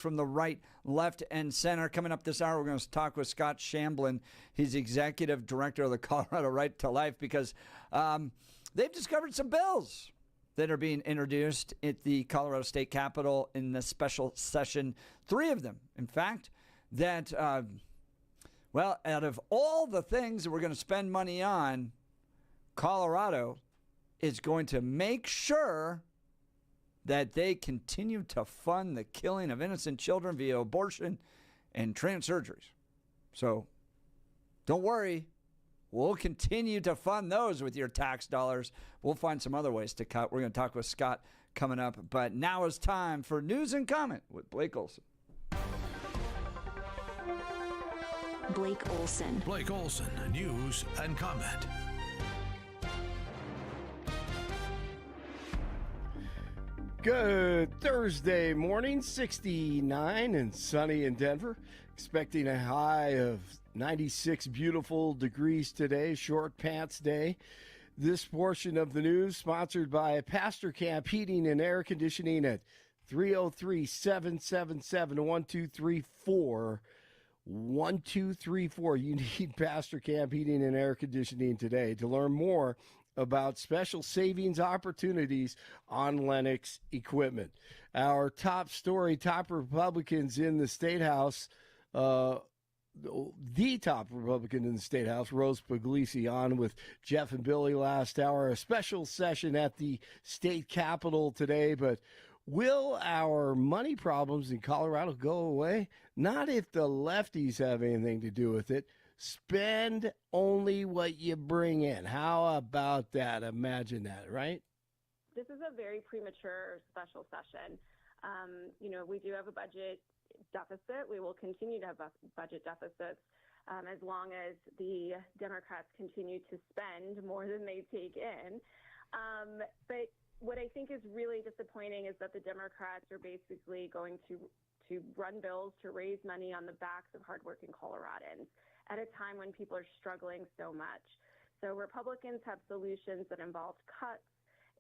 from the right, left, and center. Coming up this hour, we're going to talk with Scott Shamblin. He's executive director of the Colorado Right to Life because they've discovered some bills that are being introduced at the Colorado State Capitol in the special session. 3 of them, in fact, that, out of all the things that we're going to spend money on, Colorado is going to make sure that they continue to fund the killing of innocent children via abortion and trans surgeries. So don't worry. We'll continue to fund those with your tax dollars. We'll find some other ways to cut. We're going to talk with Scott coming up. But now is time for News and Comment with Blake Olson. Blake Olson. Blake Olson, News and Comment. Good Thursday morning, 69 and sunny in Denver. Expecting a high of 96 beautiful degrees today, short pants day. This portion of the news sponsored by Pastor Camp Heating and Air Conditioning at 303-777-1234. 1234. You need Pastor Camp Heating and Air Conditioning today. To learn more about special savings opportunities on Lennox equipment. Our top story, top Republicans in the State House, the top Republican in the State House, Rose Puglisi, on with Jeff and Billy last hour. A special session at the state capitol today, but will our money problems in Colorado go away? Not if the lefties have anything to do with it. Spend only what you bring in. How about that? Imagine that, right? This is a very premature special session. We do have a budget deficit. We will continue to have budget deficits as long as the Democrats continue to spend more than they take in. But what I think is really disappointing is that the Democrats are basically going to run bills to raise money on the backs of hardworking Coloradans at a time when people are struggling so much. So Republicans have solutions that involve cuts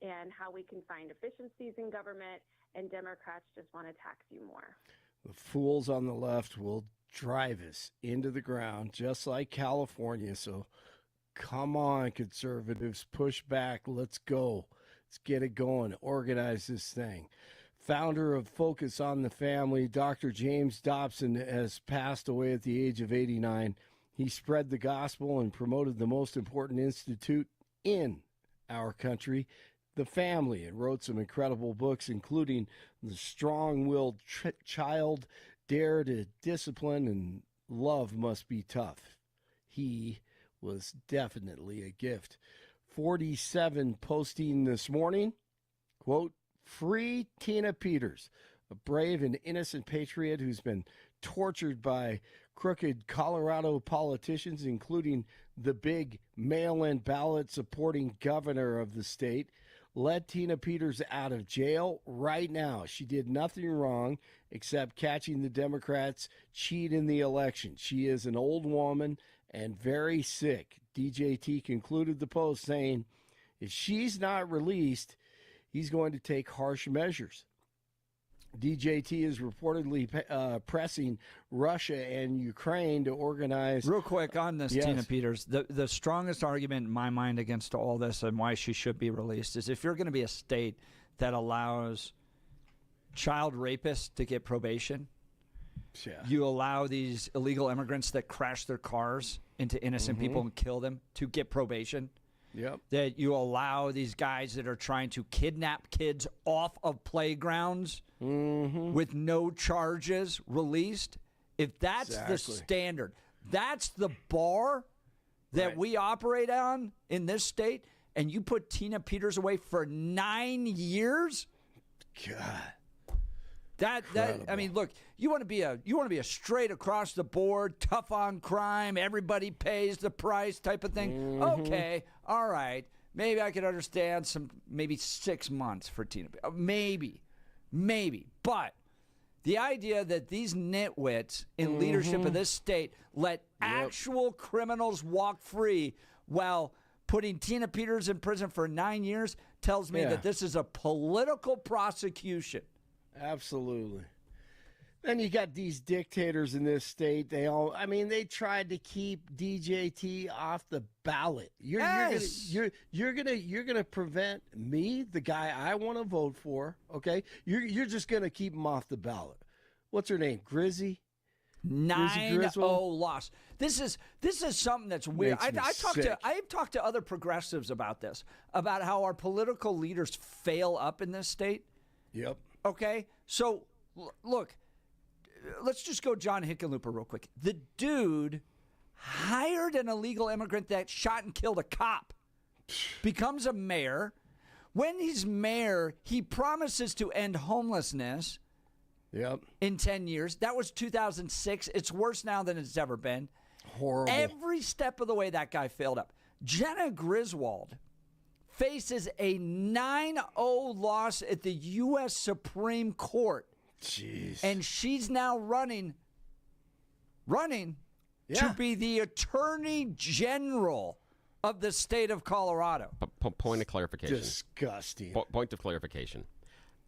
and how we can find efficiencies in government, and Democrats just want to tax you more. The fools on the left will drive us into the ground, just like California. So come on, conservatives, push back. Let's go. Let's get it going. Organize this thing. Founder of Focus on the Family, Dr. James Dobson, has passed away at the age of 89. He spread the gospel and promoted the most important institute in our country, the family, and wrote some incredible books, including The Strong-Willed Child, Dare to Discipline, and Love Must Be Tough. He was definitely a gift. 47 posting this morning, quote, "Free Tina Peters, a brave and innocent patriot who's been tortured by crooked Colorado politicians, including the big mail-in ballot supporting governor of the state. Let Tina Peters out of jail right now. She did nothing wrong except catching the Democrats cheat in the election. She is an old woman and very sick." DJT concluded the post saying, if she's not released, he's going to take harsh measures. DJT is reportedly pressing Russia and Ukraine to organize. Real quick on this, Yes. Tina Peters, the strongest argument in my mind against all this and why she should be released is if you're going to be a state that allows child rapists to get probation, you allow these illegal immigrants that crash their cars into innocent people and kill them to get probation. Yep. That you allow these guys that are trying to kidnap kids off of playgrounds with no charges released. If that's the standard, that's the bar that we operate on in this state, and you put Tina Peters away for 9 years? God. That I mean, look, you want to be a straight across the board, tough on crime, everybody pays the price type of thing. Okay, all right, maybe I could understand maybe 6 months for Tina. Maybe, but the idea that these nitwits in leadership of this state let actual criminals walk free while putting Tina Peters in prison for 9 years tells me that this is a political prosecution. Absolutely. Then you got these dictators in this state. They tried to keep DJT off the ballot. You're gonna prevent me, the guy I want to vote for. Okay, you're just gonna keep him off the ballot. What's her name? Grizzy. 9-0 loss. This is something that's weird. I've talked to other progressives about this, about how our political leaders fail up in this state. Yep. Okay, so look. Let's just go John Hickenlooper real quick. The dude hired an illegal immigrant that shot and killed a cop, becomes a mayor. When he's mayor, he promises to end homelessness in 10 years. That was 2006. It's worse now than it's ever been. Horrible. Every step of the way, that guy failed up. Jenna Griswold faces a 9-0 loss at the U.S. Supreme Court. Jeez. And she's now running to be the Attorney General of the state of Colorado. Point of clarification. Disgusting. Point of clarification.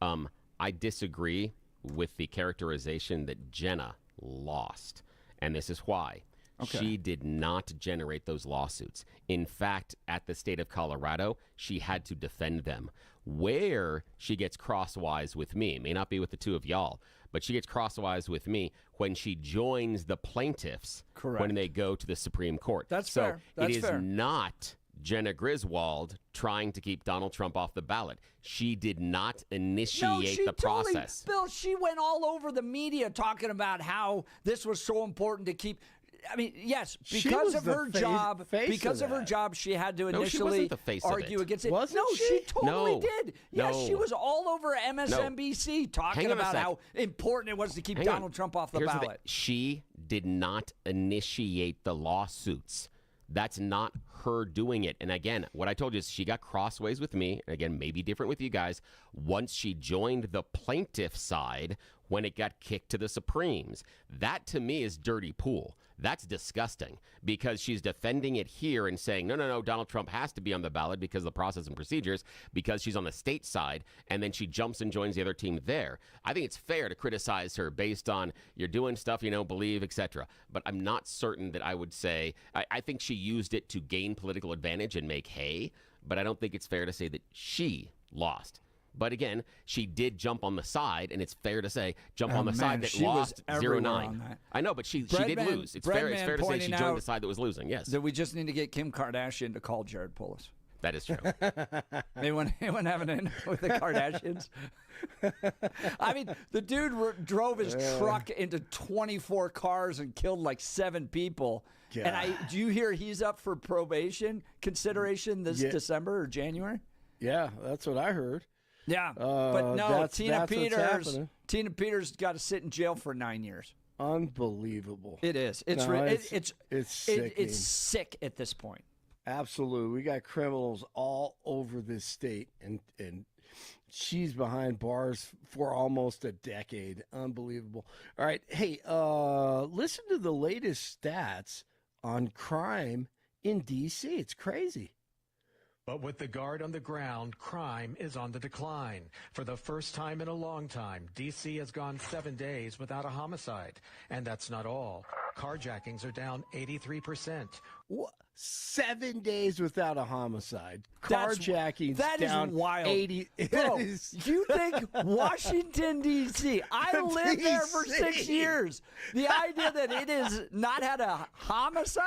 I disagree with the characterization that Jenna lost, and this is why. Okay. She did not generate those lawsuits. In fact, at the state of Colorado, she had to defend them. Where she gets crosswise with me, may not be with the two of y'all, but she gets crosswise with me when she joins the plaintiffs. Correct. When they go to the Supreme Court. That's fair. That's fair. Not Jenna Griswold trying to keep Donald Trump off the ballot. She did not initiate the process. Bill, she went all over the media talking about how this was so important to keep. I mean, yes, because of her job, she had to initially argue against it. She totally did. Yes, she was all over MSNBC talking about how important it was to keep Donald Trump off the ballot. She did not initiate the lawsuits. That's not her doing it. And again, what I told you is she got crossways with me. Again, maybe different with you guys. Once she joined the plaintiff side when it got kicked to the Supremes. That to me is dirty pool. That's disgusting because she's defending it here and saying, no, Donald Trump has to be on the ballot because of the process and procedures, because she's on the state side, and then she jumps and joins the other team there. I think it's fair to criticize her based on you're doing stuff you don't believe, etc. But I'm not certain that I would say, I think she used it to gain political advantage and make hay, but I don't think it's fair to say that she lost. But again, she did jump on the side, and it's fair to say on the side that lost 0-9. I know, but she did lose. It's fair to say she joined the side that was losing, yes. That we just need to get Kim Kardashian to call Jared Polis. That is true. Anyone having in with the Kardashians? I mean, the dude drove his truck into 24 cars and killed like 7 people. God. And do you hear he's up for probation consideration this December or January? Yeah, that's what I heard. Yeah, but no, Tina Peters got to sit in jail for 9 years. Unbelievable. It is. It's sick at this point. Absolutely. We got criminals all over this state, and she's behind bars for almost a decade. Unbelievable. All right. Hey, listen to the latest stats on crime in D.C. It's crazy. But with the guard on the ground, crime is on the decline. For the first time in a long time, D.C. has gone 7 days without a homicide. And that's not all. Carjackings are down 83%. What? 7 days without a homicide. Carjackings down is wild. 80. Bro, you think Washington, D.C., I lived there for 6 years. The idea that it has not had a homicide?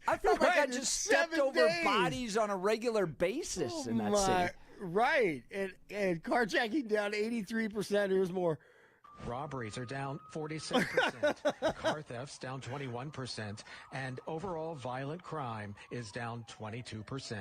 I felt like I just stepped over bodies on a regular basis in that city. Right. And carjacking down 83%. Here's more. Robberies are down 46%, car thefts down 21%, and overall violent crime is down 22%.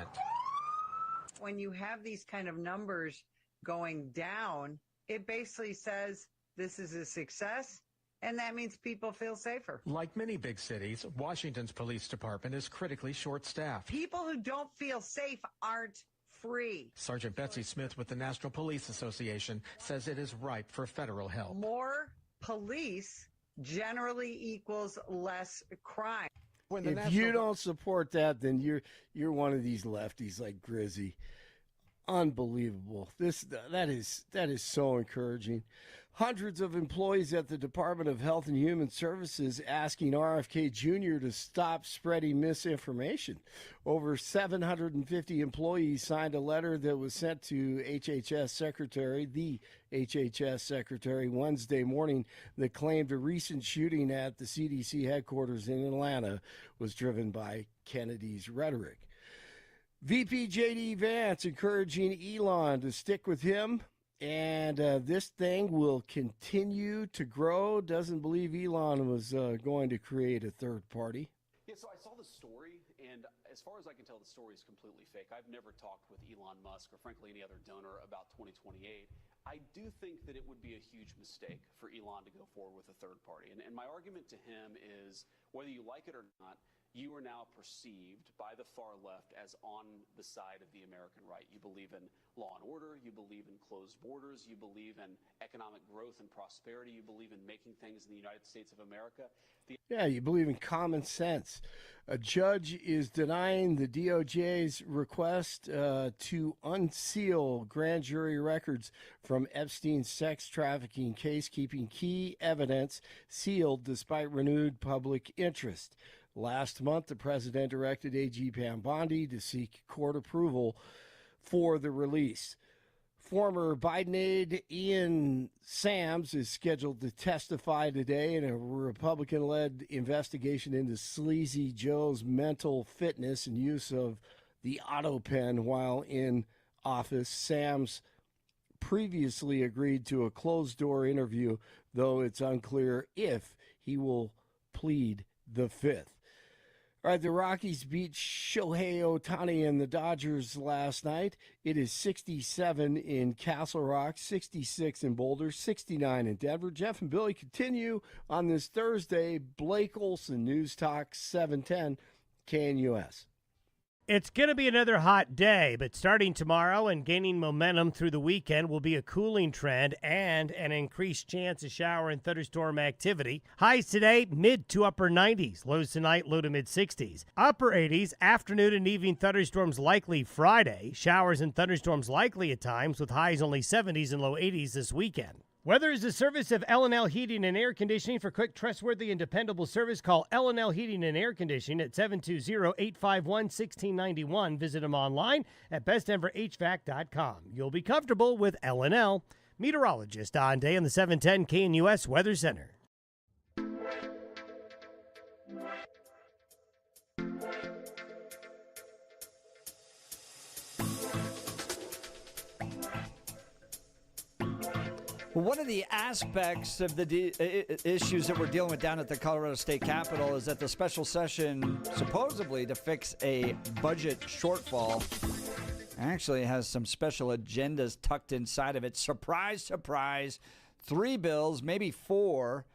When you have these kind of numbers going down, it basically says this is a success, and that means people feel safer. Like many big cities, Washington's police department is critically short-staffed. People who don't feel safe aren't free. Sergeant Betsy Smith with the National Police Association says it is ripe for federal help. More police generally equals less crime. If you don't support that, then you're one of these lefties like Grizzy. Unbelievable. That is so encouraging. Hundreds of employees at the Department of Health and Human Services asking RFK Jr. to stop spreading misinformation. Over 750 employees signed a letter that was sent to the HHS Secretary, Wednesday morning that claimed a recent shooting at the CDC headquarters in Atlanta was driven by Kennedy's rhetoric. VP J.D. Vance encouraging Elon to stick with him. And this thing will continue to grow. Doesn't believe Elon was going to create a third party. Yeah, so I saw the story, and as far as I can tell, the story is completely fake. I've never talked with Elon Musk or, frankly, any other donor about 2028. I do think that it would be a huge mistake for Elon to go forward with a third party. And my argument to him is, whether you like it or not, you are now perceived by the far left as on the side of the American right. You believe in law and order. You believe in closed borders. You believe in economic growth and prosperity. You believe in making things in the United States of America. Yeah, you believe in common sense. A judge is denying the DOJ's request to unseal grand jury records from Epstein's sex trafficking case, keeping key evidence sealed despite renewed public interest. Last month, the president directed AG Pam Bondi to seek court approval for the release. Former Biden aide Ian Sams is scheduled to testify today in a Republican-led investigation into Sleazy Joe's mental fitness and use of the auto pen while in office. Sams previously agreed to a closed-door interview, though it's unclear if he will plead the fifth. All right, the Rockies beat Shohei Ohtani and the Dodgers last night. It is 67 in Castle Rock, 66 in Boulder, 69 in Denver. Jeff and Billy continue on this Thursday. Blake Olson, News Talk 710 KNUS. It's going to be another hot day, but starting tomorrow and gaining momentum through the weekend will be a cooling trend and an increased chance of shower and thunderstorm activity. Highs today, mid to upper 90s. Lows tonight, low to mid 60s. Upper 80s, afternoon and evening thunderstorms likely Friday. Showers and thunderstorms likely at times with highs only 70s and low 80s this weekend. Weather is the service of L&L Heating and Air Conditioning. For quick, trustworthy, and dependable service, call L&L Heating and Air Conditioning at 720-851-1691. Visit them online at bestdenverhvac.com. You'll be comfortable with L&L. Meteorologist Don Day in the 710 KNUS Weather Center. One of the aspects of the issues that we're dealing with down at the Colorado State Capitol is that the special session, supposedly to fix a budget shortfall, actually has some special agendas tucked inside of it. Surprise, surprise. 3 bills, maybe 4,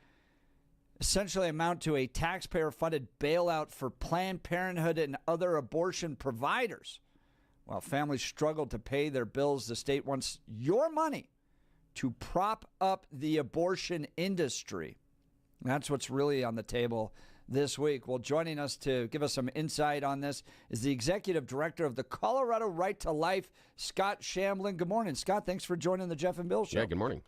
essentially amount to a taxpayer-funded bailout for Planned Parenthood and other abortion providers. While families struggle to pay their bills, the state wants your money to prop up the abortion industry. That's what's really on the table this week. Well, joining us to give us some insight on this is the executive director of the Colorado Right to Life, Scott Shamblin. Good morning, Scott. Thanks for joining the Jeff and Bill Show. Yeah, good morning.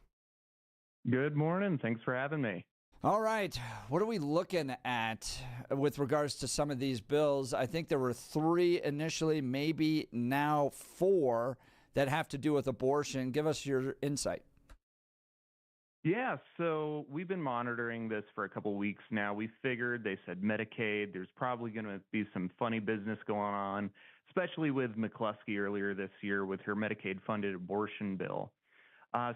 Good morning. Thanks for having me. All right. What are we looking at with regards to some of these bills? I think there were 3 initially, maybe now 4 that have to do with abortion. Give us your insight. Yeah, so we've been monitoring this for a couple of weeks now. We figured, they said Medicaid, there's probably going to be some funny business going on, especially with McCluskey earlier this year with her Medicaid-funded abortion bill.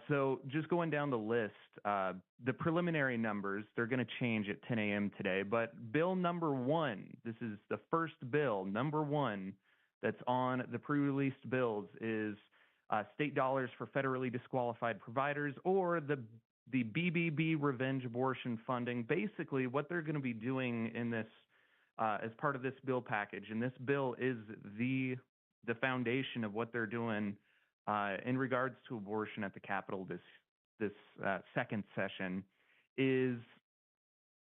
So just going down the list, the preliminary numbers, they're going to change at 10 a.m. today, but bill number 1, this is the first bill, number 1, that's on the pre-released bills is state dollars for federally disqualified providers, or the BBB revenge abortion funding. Basically, what they're going to be doing in this as part of this bill package, and this bill is the foundation of what they're doing in regards to abortion at the Capitol this second session, is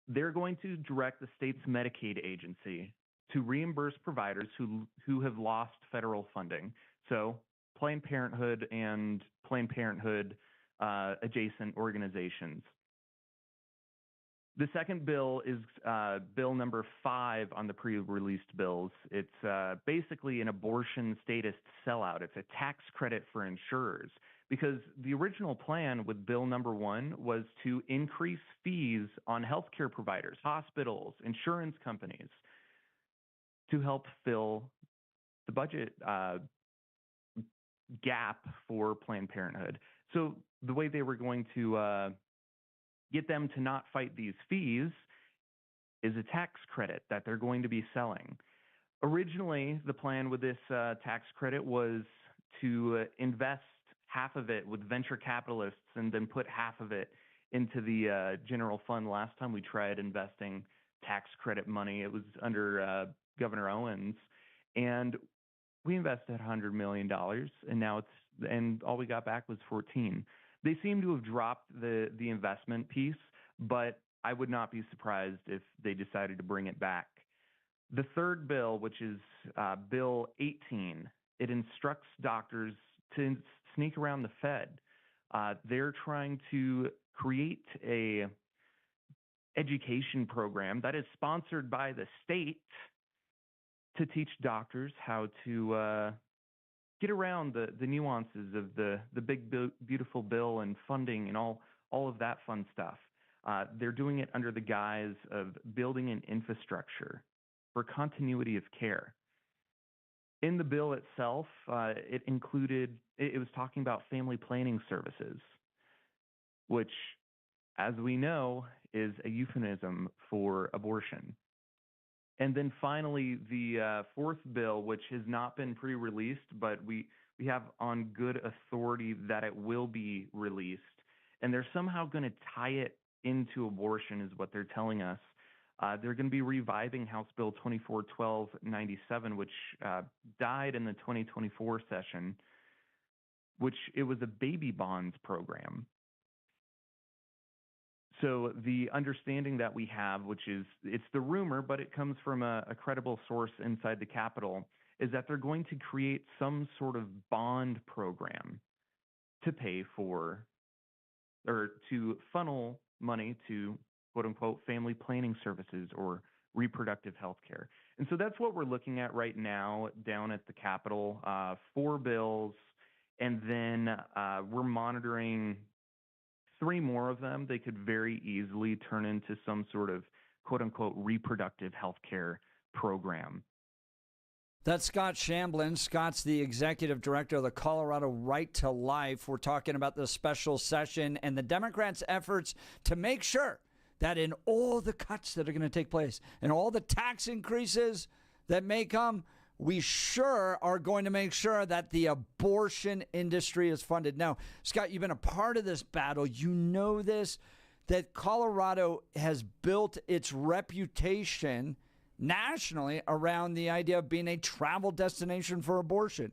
they're going to direct the state's Medicaid agency to reimburse providers who have lost federal funding. So Planned Parenthood and Planned Parenthood adjacent organizations. The second bill is bill number 5 on the pre-released bills. It's basically an abortion statist sellout. It's a tax credit for insurers, because the original plan with bill number 1 was to increase fees on healthcare providers, hospitals, insurance companies, to help fill the budget gap for Planned Parenthood. So the way they were going to get them to not fight these fees is a tax credit that they're going to be selling. Originally, the plan with this tax credit was to invest half of it with venture capitalists and then put half of it into the general fund. Last time we tried investing tax credit money, it was under Governor Owens, and we invested $100 million, and all we got back was 14. They seem to have dropped the investment piece, but I would not be surprised if they decided to bring it back. The third bill, which is Bill 18, it instructs doctors to sneak around the Fed. They're trying to create a education program that is sponsored by the state to teach doctors how to get around the nuances of the big, beautiful bill and funding and all of that fun stuff. They're doing it under the guise of building an infrastructure for continuity of care. In the bill itself, it was talking about family planning services, which, as we know, is a euphemism for abortion. And then finally, the fourth bill, which has not been pre-released, but we have on good authority that it will be released. And they're somehow going to tie it into abortion, is what they're telling us. They're going to be reviving House Bill 241297, which died in the 2024 session, which it was a baby bonds program. So the understanding that we have, which is, it's the rumor, but it comes from a credible source inside the Capitol, is that they're going to create some sort of bond program to pay for, or to funnel money to, quote unquote, family planning services or reproductive health care. And so that's what we're looking at right now down at the Capitol, 4 bills, and then we're monitoring 3 more of them. They could very easily turn into some sort of quote unquote reproductive health care program. That's Scott Shamblin. Scott's the executive director of the Colorado Right to Life. We're talking about the special session and the Democrats' efforts to make sure that in all the cuts that are going to take place and all the tax increases that may come, we sure are going to make sure that the abortion industry is funded. Now, Scott, you've been a part of this battle. You know this, that Colorado has built its reputation nationally around the idea of being a travel destination for abortion.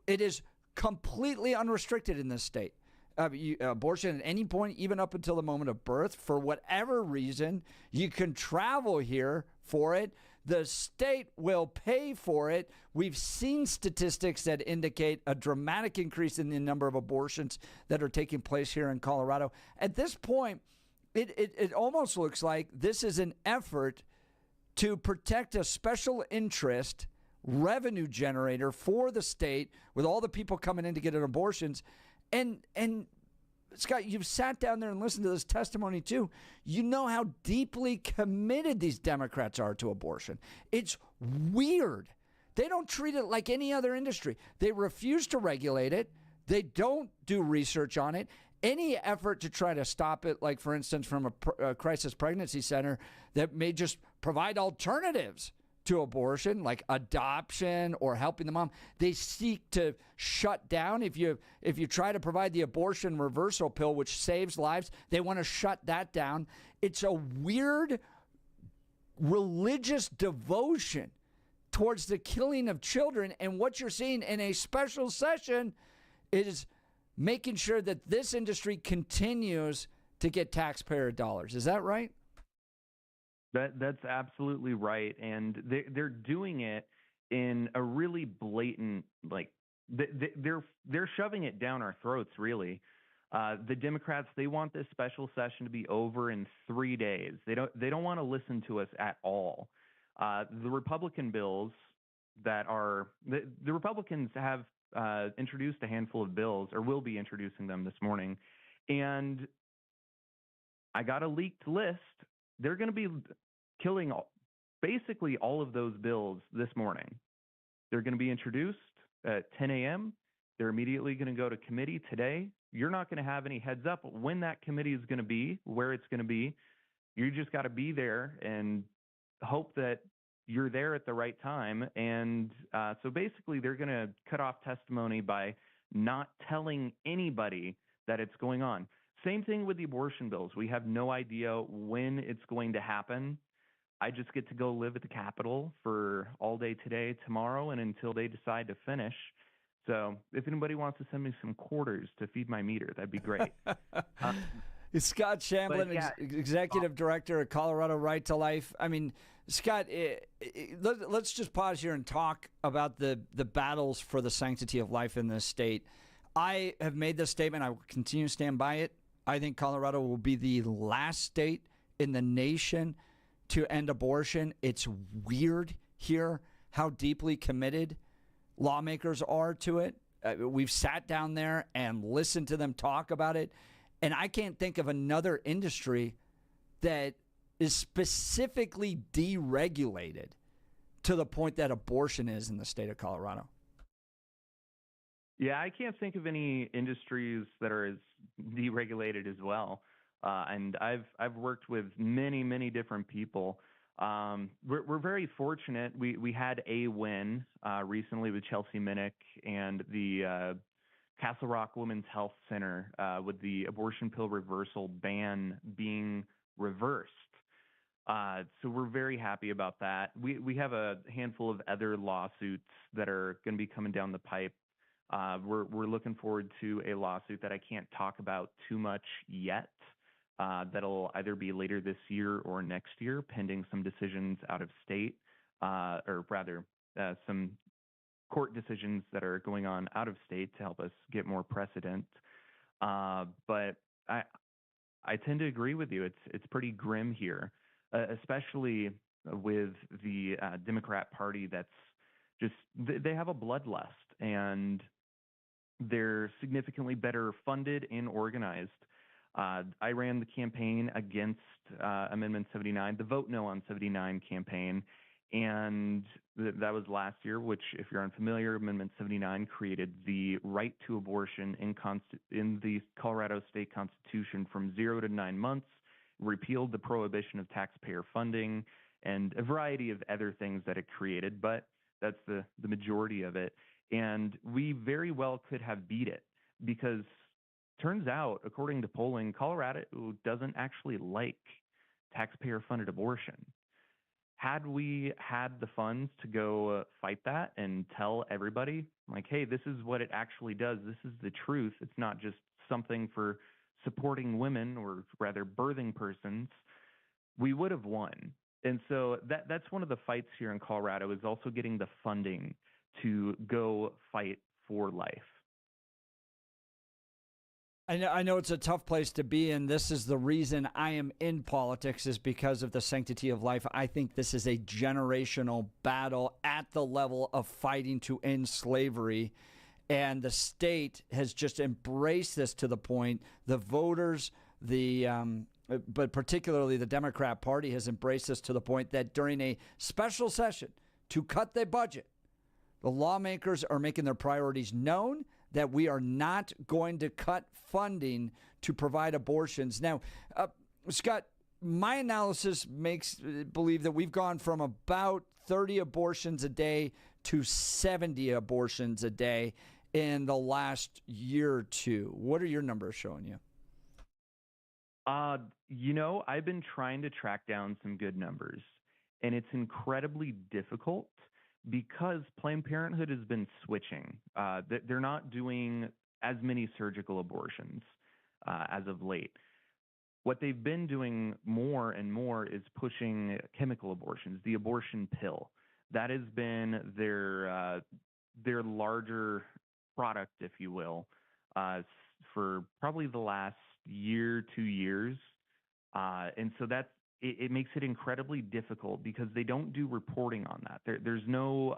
It is completely unrestricted in this state. Abortion at any point, even up until the moment of birth, for whatever reason, you can travel here for it. The state will pay for it. We've seen statistics that indicate a dramatic increase in the number of abortions that are taking place here in Colorado. At this point, it almost looks like this is an effort to protect a special interest revenue generator for the state with all the people coming in to get abortions. And Scott, you've sat down there and listened to this testimony too. You know how deeply committed these Democrats are to abortion. It's weird. They don't treat it like any other industry. They refuse to regulate it. They don't do research on it. Any effort to try to stop it, like, for instance, from a crisis pregnancy center that may just provide alternatives to abortion, like adoption or helping the mom, they seek to shut down. If you try to provide the abortion reversal pill, which saves lives, they want to shut that down. It's a weird religious devotion towards the killing of children. And what you're seeing in a special session is making sure that this industry continues to get taxpayer dollars. Is that right? That's absolutely right, and they're doing it in a really blatant, like, they're shoving it down our throats, really. The Democrats, they want this special session to be over in 3 days. They don't want to listen to us at all. The Republican bills the Republicans have introduced a handful of bills, or will be introducing them this morning, and I got a leaked list. They're going to be killing basically all of those bills this morning. They're going to be introduced at 10 a.m. They're immediately going to go to committee today. You're not going to have any heads up when that committee is going to be, where it's going to be. You just got to be there and hope that you're there at the right time. And so basically they're going to cut off testimony by not telling anybody that it's going on. Same thing with the abortion bills. We have no idea when it's going to happen. I just get to go live at the Capitol for all day today, tomorrow, and until they decide to finish. So if anybody wants to send me some quarters to feed my meter, that'd be great. Scott Shamblin, Executive Director at Colorado Right to Life. I mean, Scott, let's just pause here and talk about the battles for the sanctity of life in this state. I have made this statement. I will continue to stand by it. I think Colorado will be the last state in the nation to end abortion. It's weird here how deeply committed lawmakers are to it. We've sat down there and listened to them talk about it. And I can't think of another industry that is specifically deregulated to the point that abortion is in the state of Colorado. Yeah, I can't think of any industries that are as deregulated as well. And I've worked with many different people. We're very fortunate. We had a win recently with Chelsea Minnick and the Castle Rock Women's Health Center with the abortion pill reversal ban being reversed. So we're very happy about that. We have a handful of other lawsuits that are going to be coming down the pipe. We're looking forward to a lawsuit that I can't talk about too much yet. That'll either be later this year or next year, pending some decisions out of state, or rather some court decisions that are going on out of state to help us get more precedent. But I tend to agree with you. It's pretty grim here, especially with the Democrat Party. That's just they have a bloodlust, and they're significantly better funded and organized. I ran the campaign against Amendment 79, the Vote No on 79 campaign, and that was last year, which, if you're unfamiliar, Amendment 79 created the right to abortion in the Colorado State Constitution from 0 to 9 months, repealed the prohibition of taxpayer funding, and a variety of other things that it created, but that's the majority of it. And we very well could have beat it because turns out, according to polling, Colorado doesn't actually like taxpayer-funded abortion. Had we had the funds to go fight that and tell everybody, like, hey, this is what it actually does, this is the truth, it's not just something for supporting women or rather birthing persons, we would have won. And so that's one of the fights here in Colorado, is also getting the funding to go fight for life. I know it's a tough place to be in. This is the reason I am in politics, is because of the sanctity of life. I think this is a generational battle at the level of fighting to end slavery. And the state has just embraced this to the point. The voters, but particularly the Democrat Party, has embraced this to the point that during a special session to cut the budget, the lawmakers are making their priorities known, that we are not going to cut funding to provide abortions. Now, Scott, my analysis makes believe that we've gone from about 30 abortions a day to 70 abortions a day in the last year or two. What are your numbers showing you? I've been trying to track down some good numbers, and it's incredibly difficult because Planned Parenthood has been switching. They're not doing as many surgical abortions as of late. What they've been doing more and more is pushing chemical abortions, the abortion pill. That has been their larger product, if you will, for probably the last year, 2 years. And so it makes it incredibly difficult because they don't do reporting on that. There's no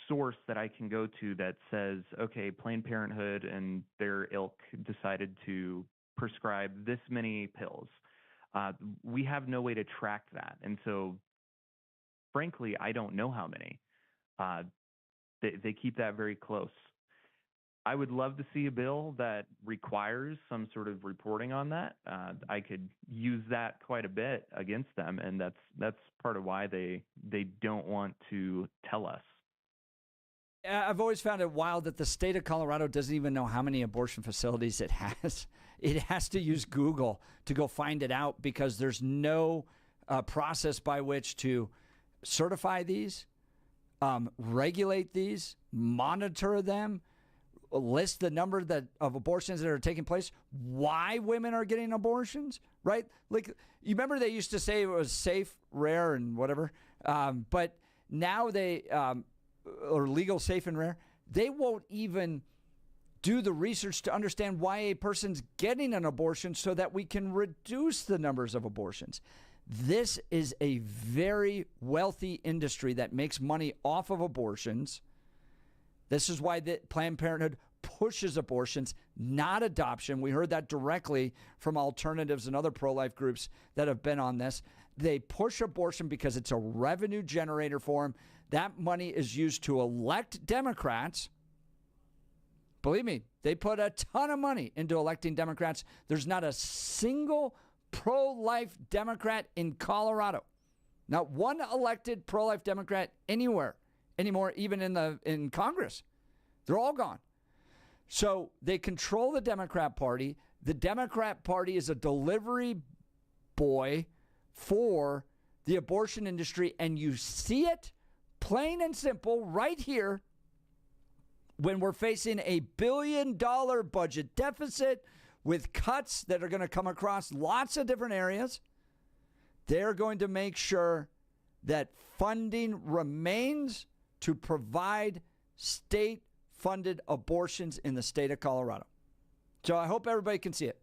source that I can go to that says, okay, Planned Parenthood and their ilk decided to prescribe this many pills. We have no way to track that. And so, frankly, I don't know how many. They keep that very close. I would love to see a bill that requires some sort of reporting on that. I could use that quite a bit against them, and that's part of why they don't want to tell us. I've always found it wild that the state of Colorado doesn't even know how many abortion facilities it has. It has to use Google to go find it out because there's no process by which to certify these, regulate these, monitor them, list the number of abortions that are taking place, why women are getting abortions, right? Like, you remember they used to say it was safe, rare, and whatever, but now they, or legal, safe, and rare, they won't even do the research to understand why a person's getting an abortion so that we can reduce the numbers of abortions. This is a very wealthy industry that makes money off of abortions. This is why the Planned Parenthood pushes abortions, not adoption. We heard that directly from alternatives and other pro-life groups that have been on this. They push abortion because it's a revenue generator for them. That money is used to elect Democrats. Believe me, they put a ton of money into electing Democrats. There's not a single pro-life Democrat in Colorado. Not one elected pro-life Democrat anywhere anymore, even in Congress. They're all gone. So they control the Democrat Party. The Democrat Party is a delivery boy for the abortion industry, and you see it plain and simple right here when we're facing a $1 billion budget deficit with cuts that are going to come across lots of different areas. They're going to make sure that funding remains to provide state-funded abortions in the state of Colorado. So I hope everybody can see it.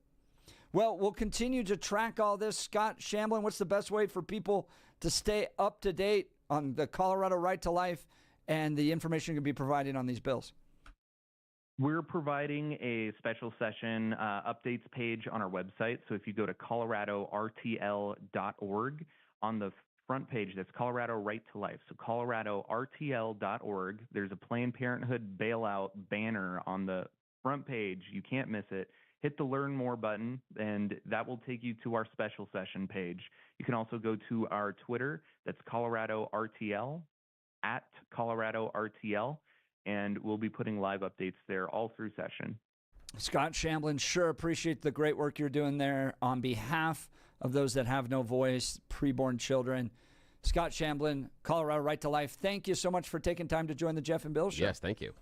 Well, we'll continue to track all this. Scott Shamblin, what's the best way for people to stay up to date on the Colorado Right to Life and the information you're going to be providing on these bills? We're providing a special session updates page on our website. So if you go to coloradortl.org, on the front page, that's Colorado Right to Life. So coloradortl.org, there's a Planned Parenthood bailout banner on the front page. You can't miss it. Hit the Learn More button, and that will take you to our special session page. You can also go to our Twitter. That's Colorado RTL, at Colorado RTL, and we'll be putting live updates there all through session. Scott Shamblin, sure appreciate the great work you're doing there on behalf of those that have no voice, preborn children. Scott Shamblin, Colorado Right to Life, thank you so much for taking time to join the Jeff and Bill Show. Yes, thank you.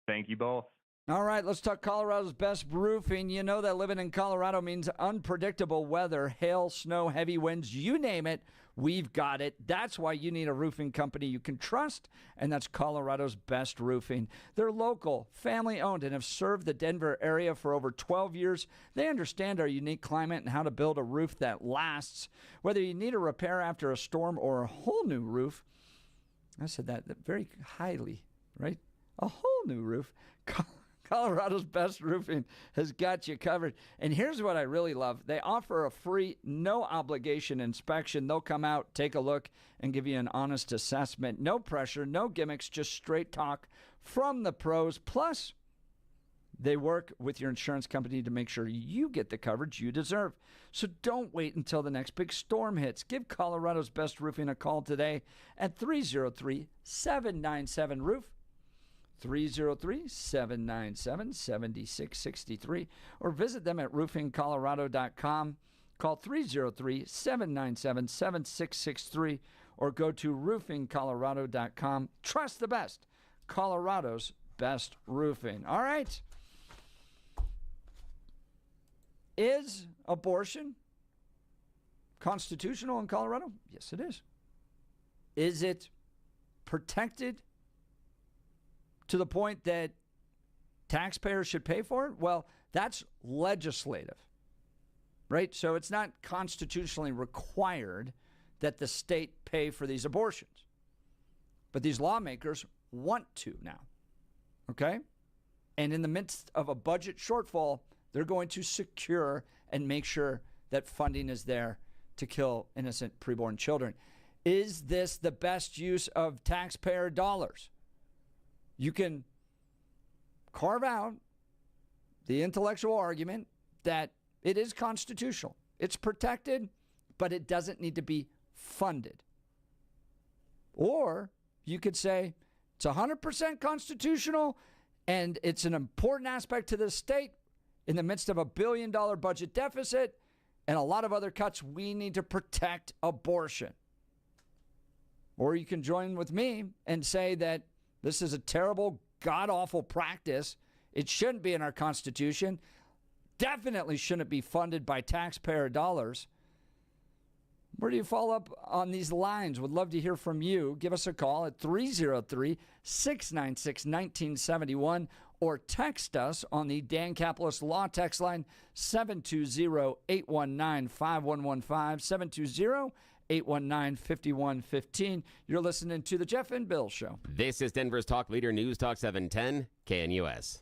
Thank you both. All right, let's talk Colorado's best roofing. You know that living in Colorado means unpredictable weather, hail, snow, heavy winds, you name it, we've got it. That's why you need a roofing company you can trust, and that's Colorado's Best Roofing. They're local, family-owned, and have served the Denver area for over 12 years. They understand our unique climate and how to build a roof that lasts. Whether you need a repair after a storm or a whole new roof, I said that very highly, right? A whole new roof. Colorado's Best Roofing has got you covered. And here's what I really love. They offer a free, no-obligation inspection. They'll come out, take a look, and give you an honest assessment. No pressure, no gimmicks, just straight talk from the pros. Plus, they work with your insurance company to make sure you get the coverage you deserve. So don't wait until the next big storm hits. Give Colorado's Best Roofing a call today at 303-797-ROOF. 303-797-7663, or visit them at roofingcolorado.com. Call 303-797-7663, or go to roofingcolorado.com. Trust the best. Colorado's Best Roofing. All right. Is abortion constitutional in Colorado? Yes, it is. Is it protected to the point that taxpayers should pay for it? Well, that's legislative, right? So it's not constitutionally required that the state pay for these abortions. But these lawmakers want to now, okay? And in the midst of a budget shortfall, they're going to secure and make sure that funding is there to kill innocent preborn children. Is this the best use of taxpayer dollars? You can carve out the intellectual argument that it is constitutional. It's protected, but it doesn't need to be funded. Or you could say it's 100% constitutional and it's an important aspect to the state in the midst of a $1 billion budget deficit and a lot of other cuts. We need to protect abortion. Or you can join with me and say that this is a terrible, god-awful practice. It shouldn't be in our Constitution. Definitely shouldn't be funded by taxpayer dollars. Where do you follow up on these lines? Would love to hear from you. Give us a call at 303-696-1971 or text us on the Dan Capitalist Law text line 720-819-5115, 720-819-5115. You're listening to The Jeff and Bill Show. This is Denver's Talk Leader News Talk 710 KNUS.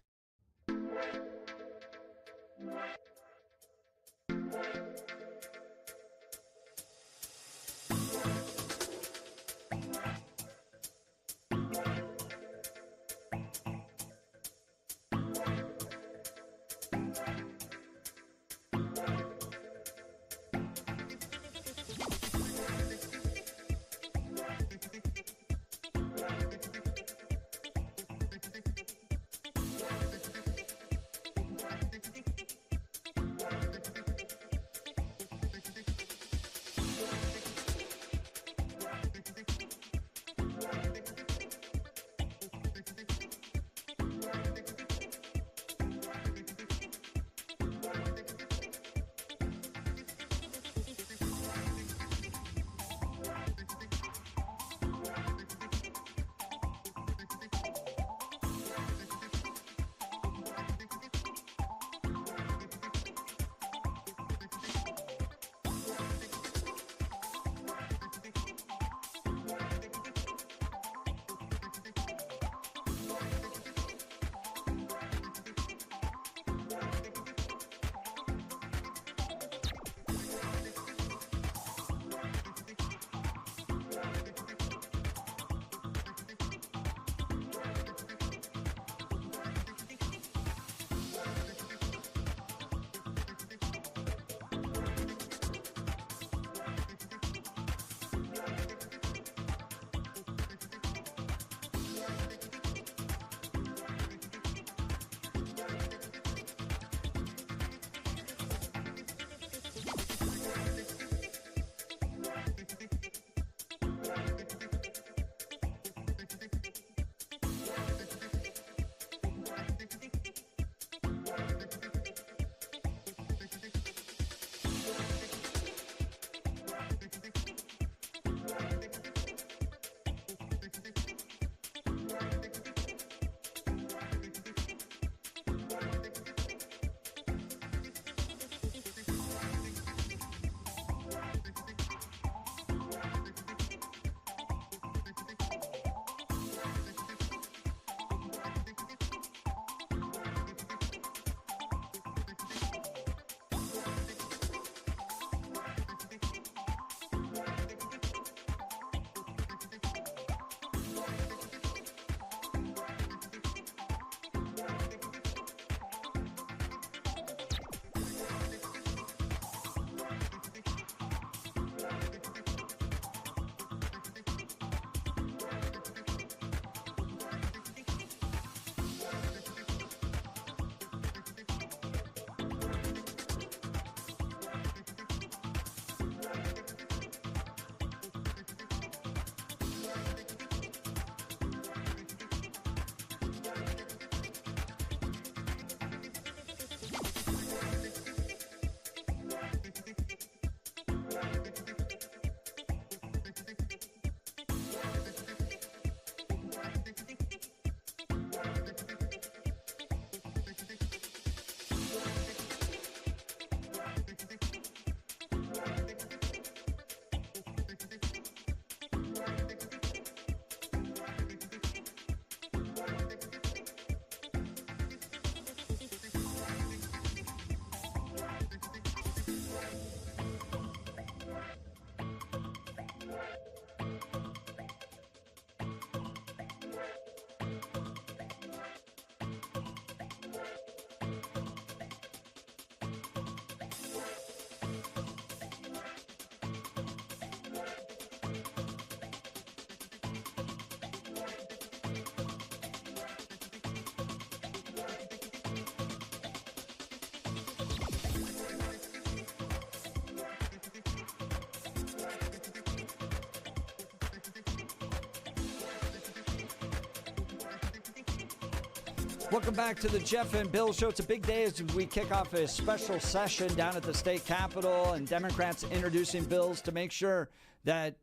Welcome back to the Jeff and Bill Show. It's a big day as we kick off a special session down at the state capitol, and Democrats introducing bills to make sure that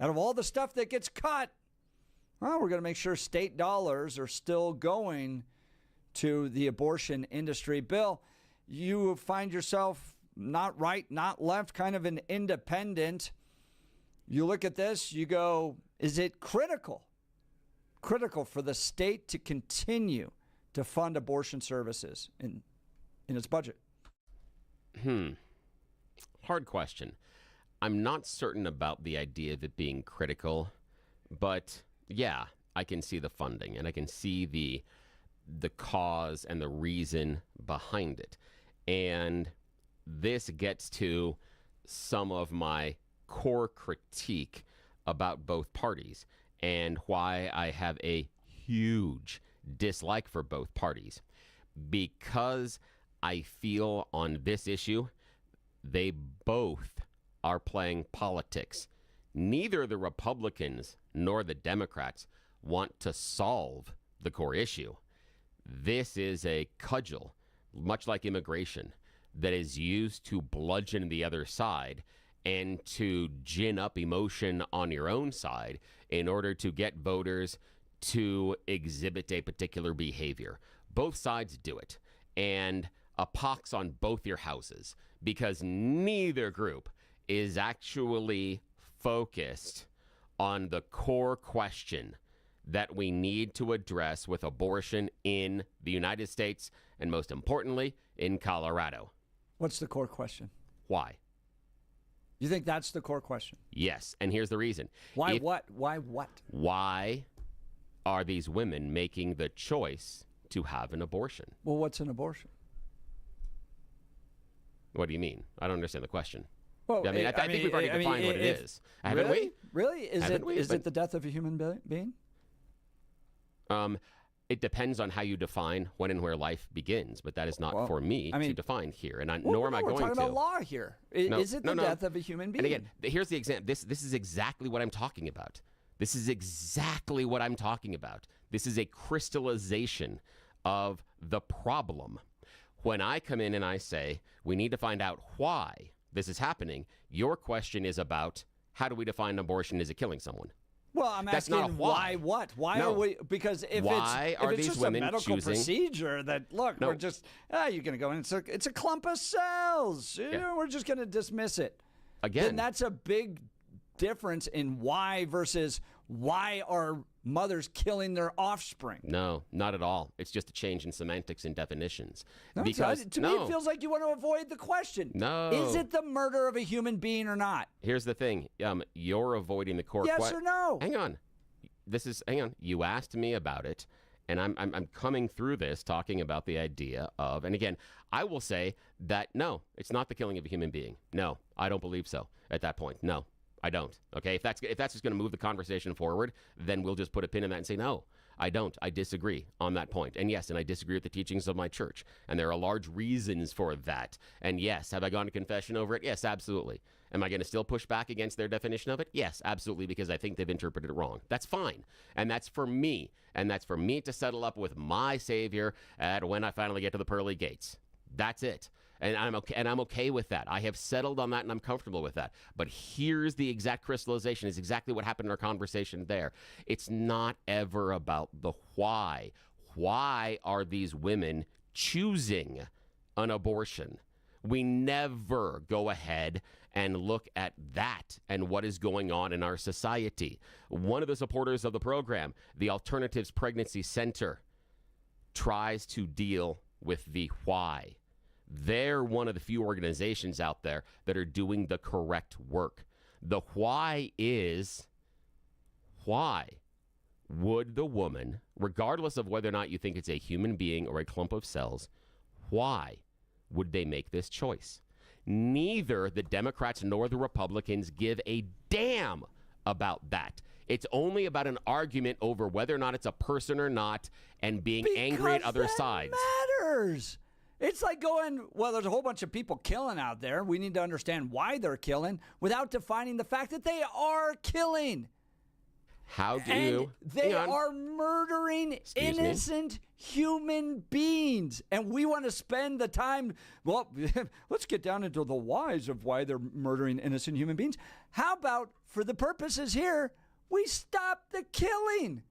out of all the stuff that gets cut, well, we're going to make sure state dollars are still going to the abortion industry. Bill, you find yourself not right, not left, kind of an independent. You look at this, you go, is it critical for the state to continue to fund abortion services in its budget? Hard question. I'm not certain about the idea of it being critical, but yeah, I can see the funding and I can see the cause and the reason behind it. And this gets to some of my core critique about both parties and why I have a huge dislike for both parties, because I feel on this issue they both are playing politics. Neither the Republicans nor the Democrats want to solve the core issue. This is a cudgel, much like immigration, that is used to bludgeon the other side and to gin up emotion on your own side in order to get voters to exhibit a particular behavior. Both sides do it, and a pox on both your houses, because neither group is actually focused on the core question that we need to address with abortion in the United States, and most importantly, in Colorado. What's the core question? Why? You think that's the core question? Yes, and here's the reason. Why what? Why what? Why are these women making the choice to have an abortion? Well, what's an abortion? What do you mean? I don't understand the question. Well, I think we've already defined what it is. Haven't we? Really? Is it the death of a human being? It depends on how you define when and where life begins, but that is not for me to define here, and nor am I going to. We're talking about law here. Is it the death of a human being? And again, here's the example. This is exactly what I'm talking about. This is exactly what I'm talking about. This is a crystallization of the problem. When I come in and I say, we need to find out why this is happening, your question is about how do we define abortion? Is it killing someone? Well, I'm That's asking not a why. What? Why No. are we? Because if it's just a medical procedure that we're just you're going to go in. It's a clump of cells. You know, we're just going to dismiss it. Again, then that's a big difference in why versus why are mothers killing their offspring. No, not at all. It's just a change in semantics and definitions. No, because to me, it feels like you want to avoid the question. No. Is it the murder of a human being or not? Here's the thing. You're avoiding the core question. Yes or no? Hang on. Hang on. You asked me about it, and I'm coming through this talking about the idea of, and again, I will say that no, it's not the killing of a human being. No, I don't believe so at that point. No, I don't. Okay, if that's just going to move the conversation forward, then we'll just put a pin in that and say no. I don't. I disagree on that point. And yes, and I disagree with the teachings of my church. And there are large reasons for that. And yes, have I gone to confession over it? Yes, absolutely. Am I going to still push back against their definition of it? Yes, absolutely, because I think they've interpreted it wrong. That's fine. And that's for me. And that's for me to settle up with my Savior when I finally get to the pearly gates. That's it. And I'm okay with that. I have settled on that, and I'm comfortable with that. But here's the exact crystallization. Is exactly what happened in our conversation there. It's not ever about the why. Why are these women choosing an abortion? We never go ahead and look at that and what is going on in our society. One of the supporters of the program, the Alternatives Pregnancy Center, tries to deal with the why. They're one of the few organizations out there that are doing the correct work. The why is, why would the woman, regardless of whether or not you think it's a human being or a clump of cells, why would they make this choice? Neither the Democrats nor the Republicans give a damn about that. It's only about an argument over whether or not it's a person or not and being angry at other sides. Matters. It's like going, well, there's a whole bunch of people killing out there. We need to understand why they're killing without defining the fact that they are killing. How do And you? they Hang on. are murdering Excuse me? innocent human beings. And we want to spend the time, well, let's get down into the whys of why they're murdering innocent human beings. How about, for the purposes here, we stop the killing?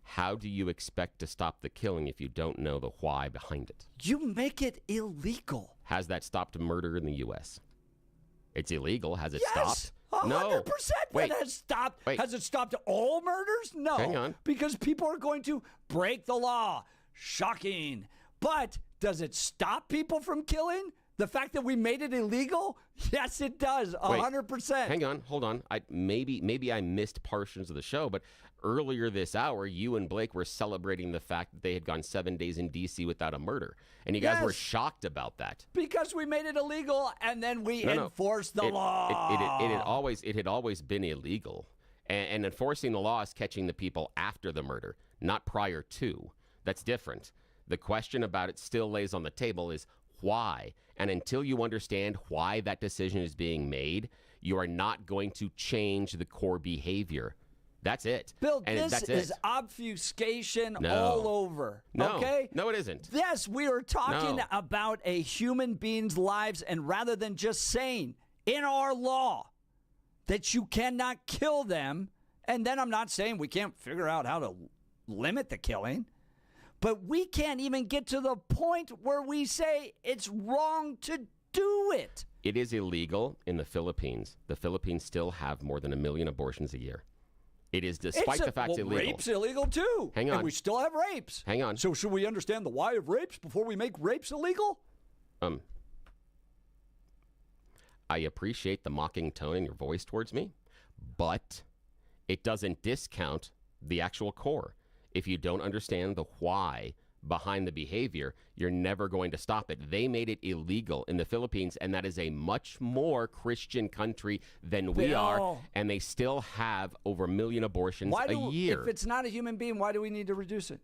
How do you expect to stop the killing if you don't know the why behind it? You make it illegal. Has that stopped murder in the U.S.? It's illegal. Has it Yes, stopped? No. 100% Wait. that has stopped. Wait. Has it stopped all murders? No. Hang on. Because people are going to break the law. Shocking. But does it stop people from killing? The fact that we made it illegal? Yes, it does. 100%. Hang on. Hold on. Maybe I missed portions of the show, but earlier this hour, you and Blake were celebrating the fact that they had gone 7 days in D.C. without a murder. And you guys were Yes. shocked about that. Because we made it illegal and then we No. enforced the law. It had always been illegal. And enforcing the law is catching the people after the murder, not prior to. That's different. The question about it still lays on the table is why? And until you understand why that decision is being made, you are not going to change the core behavior. That's it. Bill, And this that's is it. obfuscation No. all over. No. Okay? No, it isn't. Yes, we are talking No. about a human being's lives, and rather than just saying in our law that you cannot kill them, and then I'm not saying we can't figure out how to limit the killing, but we can't even get to the point where we say it's wrong to do it. It is illegal in the Philippines. The Philippines still have more than 1 million abortions a year. It is, despite the fact it's illegal. Rape's illegal too. Hang on. And we still have rapes. Hang on. So should we understand the why of rapes before we make rapes illegal? I appreciate the mocking tone in your voice towards me, but it doesn't discount the actual core. If you don't understand the why behind the behavior, you're never going to stop it. They made it illegal in the Philippines, and that is a much more Christian country than we are, Bill. and they still have over 1 million abortions Why a year. If it's not a human being, why do we need to reduce it?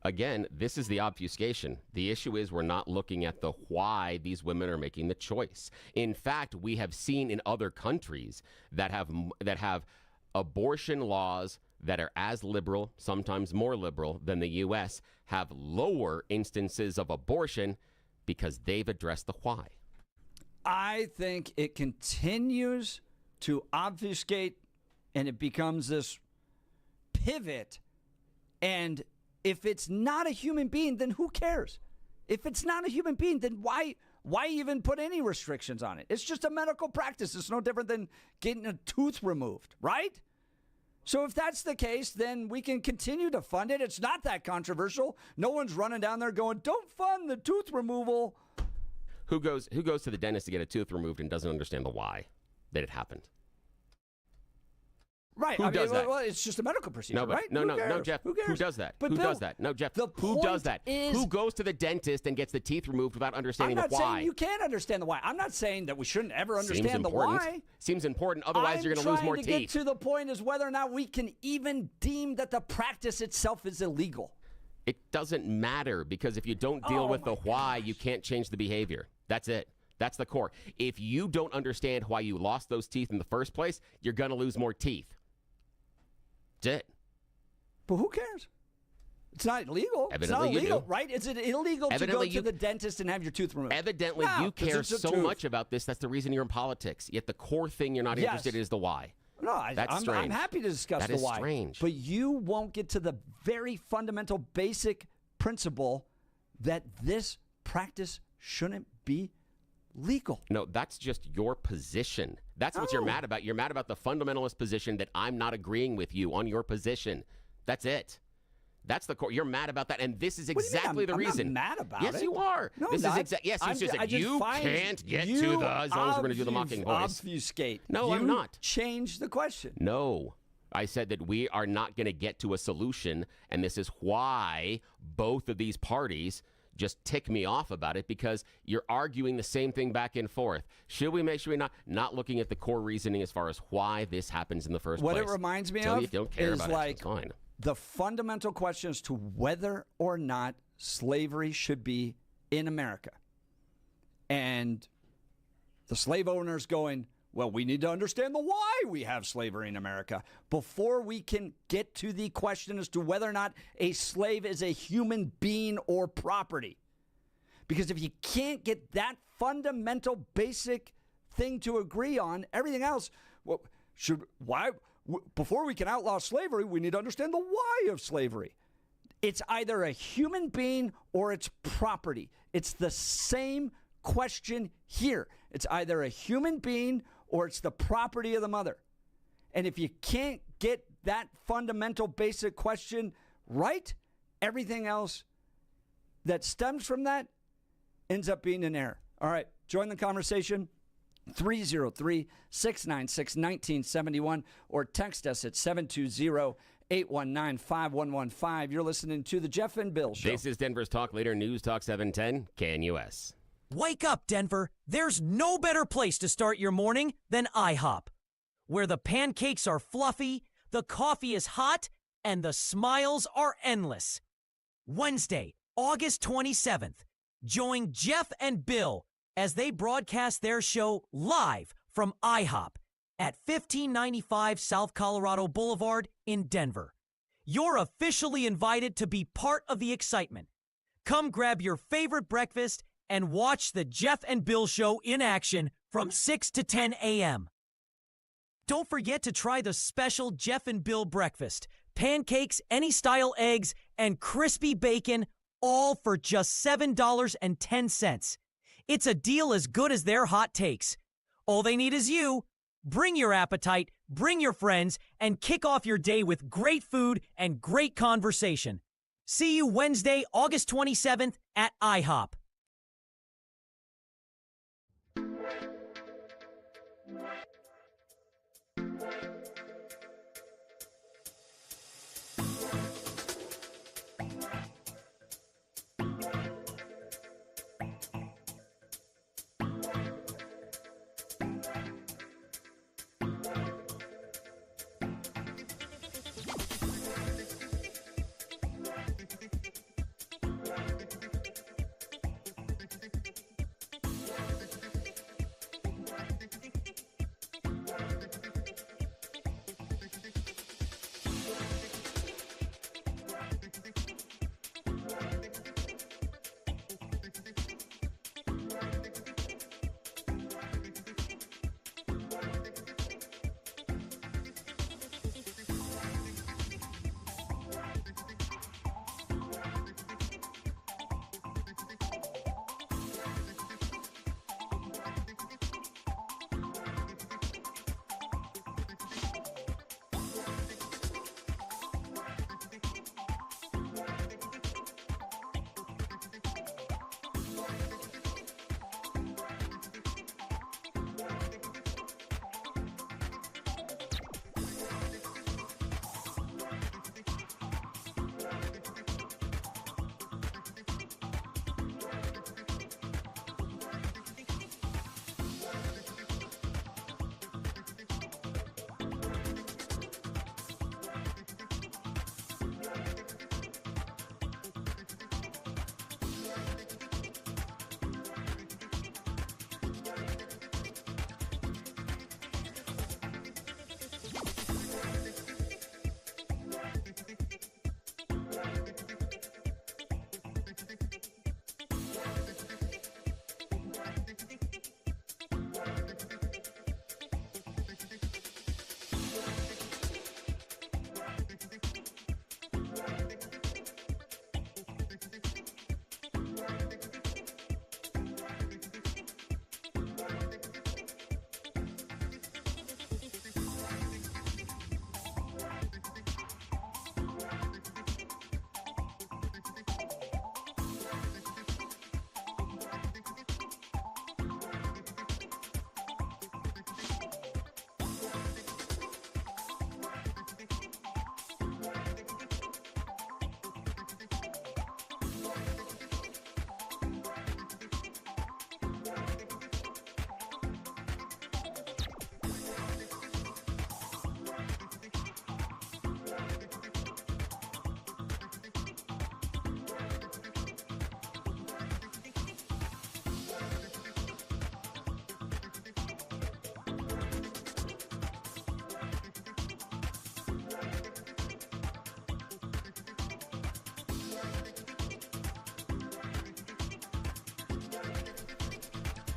Again, this is the obfuscation. The issue is we're not looking at the why these women are making the choice. In fact, we have seen in other countries that have abortion laws that are as liberal, sometimes more liberal than the U.S., have lower instances of abortion because they've addressed the why. I think it continues to obfuscate and it becomes this pivot. And if it's not a human being, then who cares? If it's not a human being, then why even put any restrictions on it? It's just a medical practice. It's no different than getting a tooth removed, right? So if that's the case, then we can continue to fund it. It's not that controversial. No one's running down there going, don't fund the tooth removal. Who goes to the dentist to get a tooth removed and doesn't understand the why that it happened? Right. Who does that? Well, it's just a medical procedure, right? No, Who cares? Jeff. Who cares? Who does that? But Who Bill, does that? No, Jeff. the Who does point that? is- Who goes to the dentist and gets the teeth removed without I'm understanding not the why? saying you can't understand the why. I'm not saying that we shouldn't ever Seems understand the important. why. Seems important. Otherwise, you're going to lose more I'm trying to teeth. get to the point is whether or not we can even deem that the practice itself is illegal. It doesn't matter because if you don't deal Oh with the my why, you can't change the behavior. That's it. That's the core. If you don't understand why you lost those teeth in the first place, you're going to lose more teeth. That's it. But who cares? It's not illegal. Evidently it's not you illegal, do. right? Is it illegal Evidently to go you- to the dentist and have your tooth removed? Evidently, No, you 'cause care it's a so tooth. much about this. That's the reason you're in politics. Yet the core thing you're not Yes. interested in is the why. No, That's I'm strange. happy to discuss That the is why. strange. But you won't get to the very fundamental, basic principle that this practice shouldn't be legal. No, that's just your position. That's what you're No. mad about. You're mad about the fundamentalist position that I'm not agreeing with you on your position. That's it. That's the core. You're mad about that, and this is What do you mean? exactly the I'm reason. not mad about yes, it. you are. No, this I'm is not. exactly. Yes, I'm you ju- I just you find can't get you to the as long as we're going to do the mocking voice. Obfuscate. No, you I'm not. Change the question. No. I said that we are not going to get to a solution, and this is why both of these parties just tick me off about it, because you're arguing the same thing back and forth. Should we make sure we're not looking at the core reasoning as far as why this happens in the first What place? it reminds me Tell of you don't care is about like it. It's fine. the fundamental question as to whether or not slavery should be in America. And the slave owners going, Well, we need to understand the why we have slavery in America before we can get to the question as to whether or not a slave is a human being or property. Because if you can't get that fundamental basic thing to agree on, everything else, before we can outlaw slavery, we need to understand the why of slavery. It's either a human being or it's property. It's the same question here. It's either a human being or it's the property of the mother. And if you can't get that fundamental basic question right, everything else that stems from that ends up being an error. All right, join the conversation. 303-696-1971 or text us at 720-819-5115. You're listening to the Jeff and Bill Show. This is Denver's Talk Leader, News Talk 710, KNUS. Wake up, Denver. There's no better place to start your morning than IHOP, where the pancakes are fluffy, the coffee is hot, and the smiles are endless. Wednesday, August 27th, join Jeff and Bill as they broadcast their show live from IHOP at 1595 South Colorado Boulevard in Denver. You're officially invited to be part of the excitement. Come grab your favorite breakfast and watch the Jeff and Bill Show in action from 6 to 10 a.m. Don't forget to try the special Jeff and Bill breakfast. Pancakes, any style eggs, and crispy bacon, all for just $7.10. It's a deal as good as their hot takes. All they need is you. Bring your appetite, bring your friends, and kick off your day with great food and great conversation. See you Wednesday, August 27th at IHOP.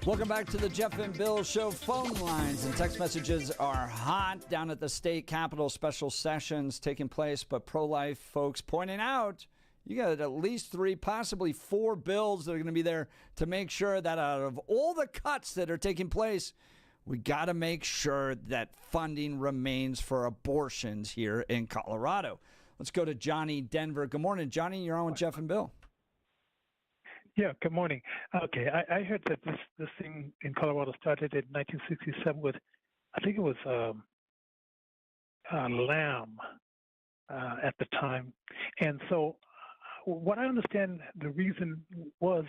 Welcome back to the Jeff and Bill Show. Phone lines and text messages are hot down at the state capitol. Special sessions taking place, but pro-life folks pointing out you got at least 3, possibly 4 bills that are going to be there to make sure that out of all the cuts that are taking place, we got to make sure that funding remains for abortions here in Colorado. Let's go to Johnny, Denver. Good morning, Johnny. You're on with Jeff and Bill. Yeah, good morning. Okay, I heard that this thing in Colorado started in 1967 with, I think it was lamb at the time. And so what I understand the reason was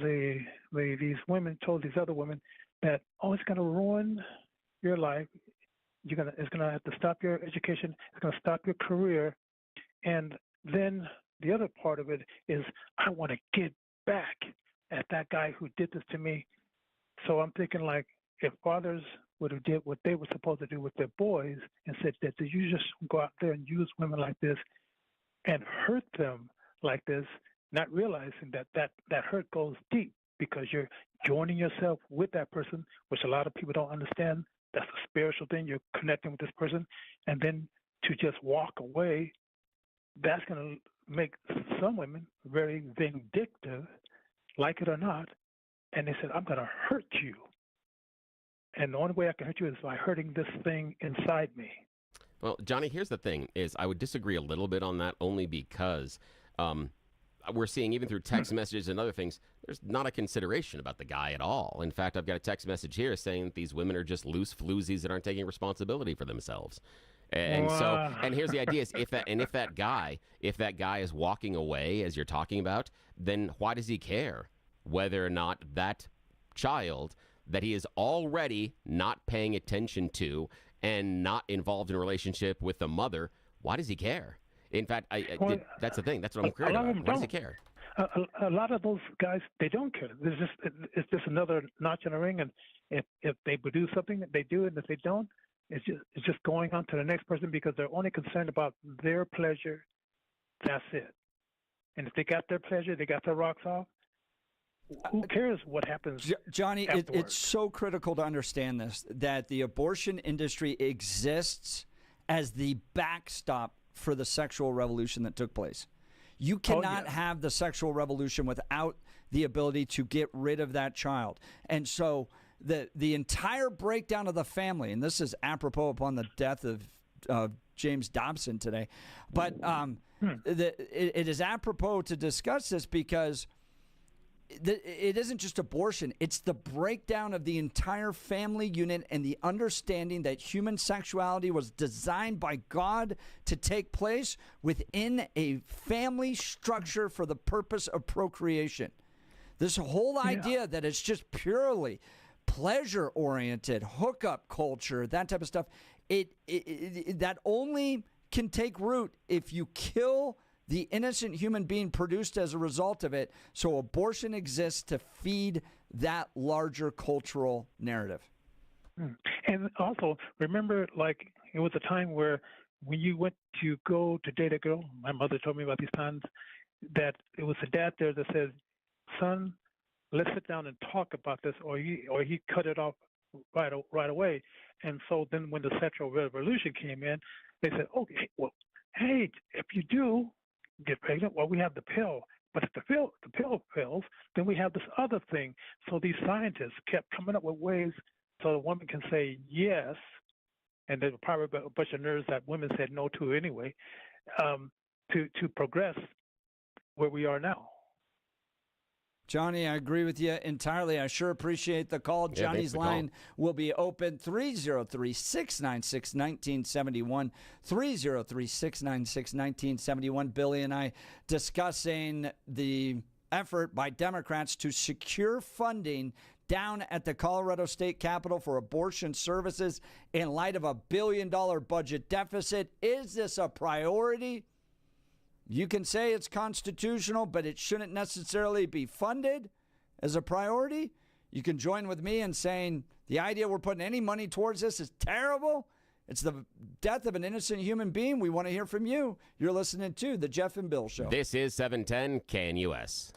these women told these other women that, oh, it's going to ruin your life. It's going to have to stop your education. It's going to stop your career. And then the other part of it is, I want to get back at that guy who did this to me. So I'm thinking, like, if fathers would have did what they were supposed to do with their boys and said that you just go out there and use women like this and hurt them like this, not realizing that hurt goes deep because you're joining yourself with that person, which a lot of people don't understand. That's a spiritual thing. You're connecting with this person. And then to just walk away, that's going to make some women very vindictive, like it or not. And they said, I'm going to hurt you. And the only way I can hurt you is by hurting this thing inside me. Well, Johnny, here's the thing, is I would disagree a little bit on that only because we're seeing even through text messages and other things, there's not a consideration about the guy at all. In fact, I've got a text message here saying that these women are just loose floozies that aren't taking responsibility for themselves. And so, and here's the idea: is if that guy is walking away, as you're talking about, then why does he care whether or not that child that he is already not paying attention to and not involved in a relationship with the mother? Why does he care? In fact, that's the thing. That's what I'm curious about. Why does he care? A lot of those guys, they don't care. It's just another notch in the ring, and if they produce something, they do it. And if they don't, it's just going on to the next person because they're only concerned about their pleasure. That's it. And if they got their pleasure, they got their rocks off. Who cares what happens? Johnny, it's so critical to understand this, that the abortion industry exists as the backstop for the sexual revolution that took place. You cannot have the sexual revolution without the ability to get rid of that child. And so the entire breakdown of the family, and this is apropos upon the death of James Dobson today, but it is apropos to discuss this because it isn't just abortion. It's the breakdown of the entire family unit and the understanding that human sexuality was designed by God to take place within a family structure for the purpose of procreation. This whole idea that it's just purely pleasure-oriented, hookup culture, that type of stuff, that only can take root if you kill the innocent human being produced as a result of it. So abortion exists to feed that larger cultural narrative. And also, remember, like, it was a time where when you went to go to date a girl, my mother told me about these times, that it was a dad there that said, son, let's sit down and talk about this, or he cut it off right away. And so then when the sexual revolution came in, they said, okay, well, hey, if you do get pregnant, well, we have the pill. But if the pill fails, then we have this other thing. So these scientists kept coming up with ways so a woman can say yes, and there were probably a bunch of nerves that women said no to anyway, to progress where we are now. Johnny, I agree with you entirely. I sure appreciate the call. Johnny's line will be open 303-696-1971. 303-696-1971. Billy and I discussing the effort by Democrats to secure funding down at the Colorado State Capitol for abortion services in light of a $1 billion budget deficit. Is this a priority? You can say it's constitutional, but it shouldn't necessarily be funded as a priority. You can join with me in saying the idea we're putting any money towards this is terrible. It's the death of an innocent human being. We want to hear from you. You're listening to The Jeff and Bill Show. This is 710 KNUS.